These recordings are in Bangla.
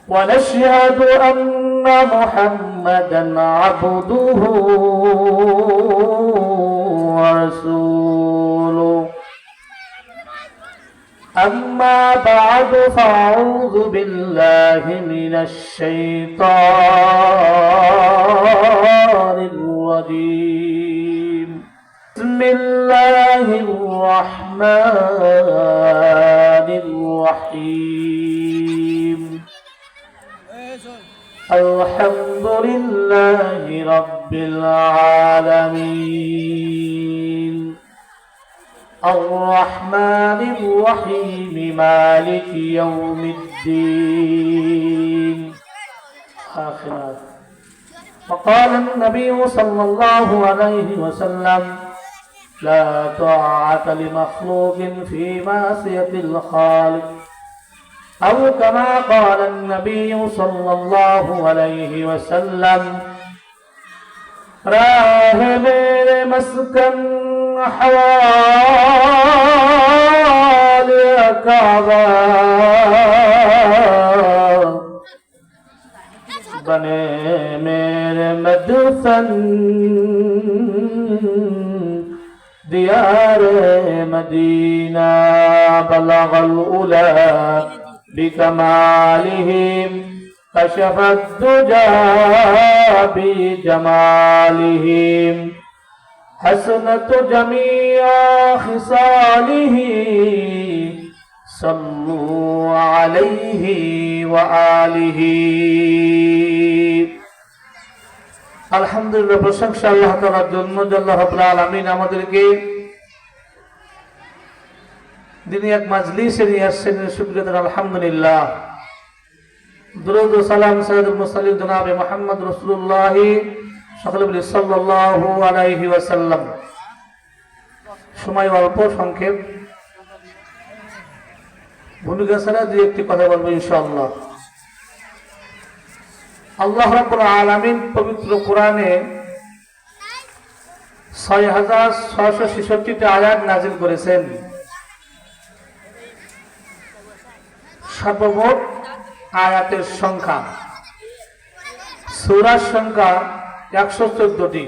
ونشهد أن محمدا عبده ورسوله أما بعد فأعوذ بالله من الشيطان الرجيم بسم الله الرحمن الرحيم الحمد لله رب العالمين الرحمن الرحيم مالك يوم الدين آخر. وقال النبي صلى الله عليه وسلم لا طاعة لمخلوق في معصية الخالق أو كما قال النبي صلى الله عليه وسلم راہ میرے مسکن حوالي كعبة بنے میرے مدفن ديار مدينة بلغ الأولى بكمالهم كشف الدجى بجمالهم حسنت جميع خصاله صلوا عليه وآله আলহামদুলিল্লাহ প্রশংসা আল্লাহ তাআলার জন্য আল্লাহ রাব্বুল আলামিন আমাদেরকে দিনী এক মাজলিসে নিয়ে আসছেন শুকরিয়া আলহামদুলিল্লাহ দুরূদ ও সালাম সাইয়্যিদুল মুরসালিন জনাবে মুহাম্মদ রাসূলুল্লাহ সকলে বলি সাল্লাল্লাহু আলাইহি ওয়াসাল্লাম। সময় অল্প সংক্ষেপ, ভূমিকা ছাড়া দুই একটি কথা বলবো ইনশাআল্লাহ। আল্লাহ রাব্বুল আলামিন পবিত্র কোরআনে ৬৬৬৬টি আয়াত নাযিল করেছেন। সর্বমোট আয়াতের সংখ্যা, সূরার সংখ্যা ১১৪টি।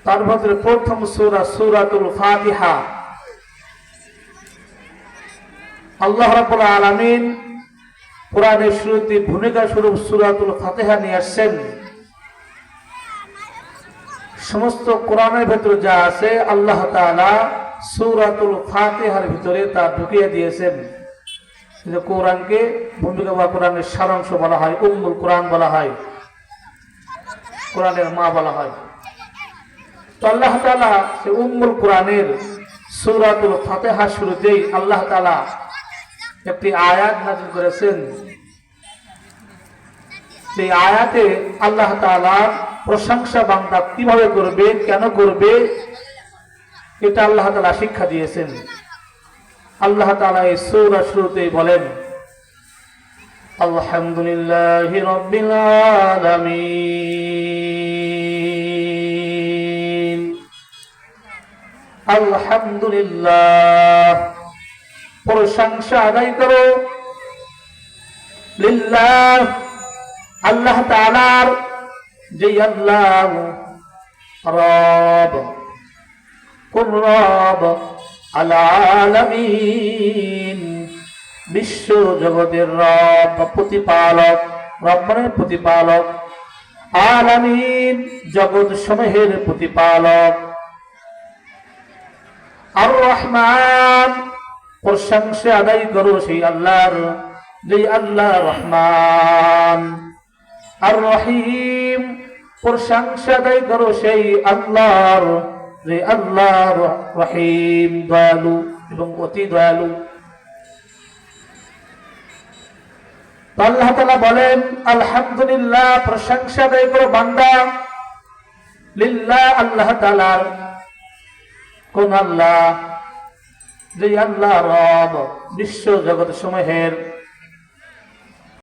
তার মধ্যে প্রথম সূরা সূরাতুল ফাতিহা। আল্লাহ রাব্বুল আলামিন কোরআনের শুরুতে ভূমিকা স্বরূপ সূরাতুল ফাতিহা নিয়ে আসছেন। সমস্ত কোরআনের ভিতরে যা আছে আল্লাহ তাআলা সূরাতুল ফাতিহার ভিতরে তা ঢুকিয়ে দিয়েছেন। কোরআনকে ভূমিকা বা কোরআনের সারাংশ বলা হয়, উম্মুল কোরআন বলা হয়, কোরআনের মা বলা হয়। তো আল্লাহ তাআলা সে উম্মুল কোরআনের সূরাতুল ফাতিহা শুরুতেই আল্লাহ তাআলা একটি আয়াত নাযিল করেছেন। এই আয়াতে আল্লাহ তাআলার প্রশংসা বান্দা কিভাবে করবে, কেন করবে, এটা আল্লাহ তাআলা শিক্ষা দিয়েছেন। আল্লাহ তাআলা এই সূরা শুরুতেই বলেন আলহামদুলিল্লাহি রাব্বিল আলামিন। আলহামদুলিল্লাহ, প্রশংসা আদায় করো লিল্লাহ, আল্লাহ তাআলার, যে আল্লাহ রব, কোন রব, আল আলামিন, বিশ্ব জগতের রব, প্রতিপালক, রব মানে প্রতিপালক, আলামিন জগৎ সমূহের প্রতিপালক, আর রহমান, প্রশংসা আদায় করো সেই আল্লাহর, যে আল্লাহ রহমান, আর রহিম, প্রশংসা আদায় করো সেই আল্লাহর, যে আল্লাহ রহিম, দয়ালু এবং অতি দয়ালু। আল্লাহ তাআলা বলেন আলহামদুলিল্লাহ, প্রশংসা আদায় করো বান্দা লিল্লাহ, আল্লাহ তাআলার। কোন আল্লাহ? যে আল্লাহ রব, বিশ্ব জগৎ সমূহের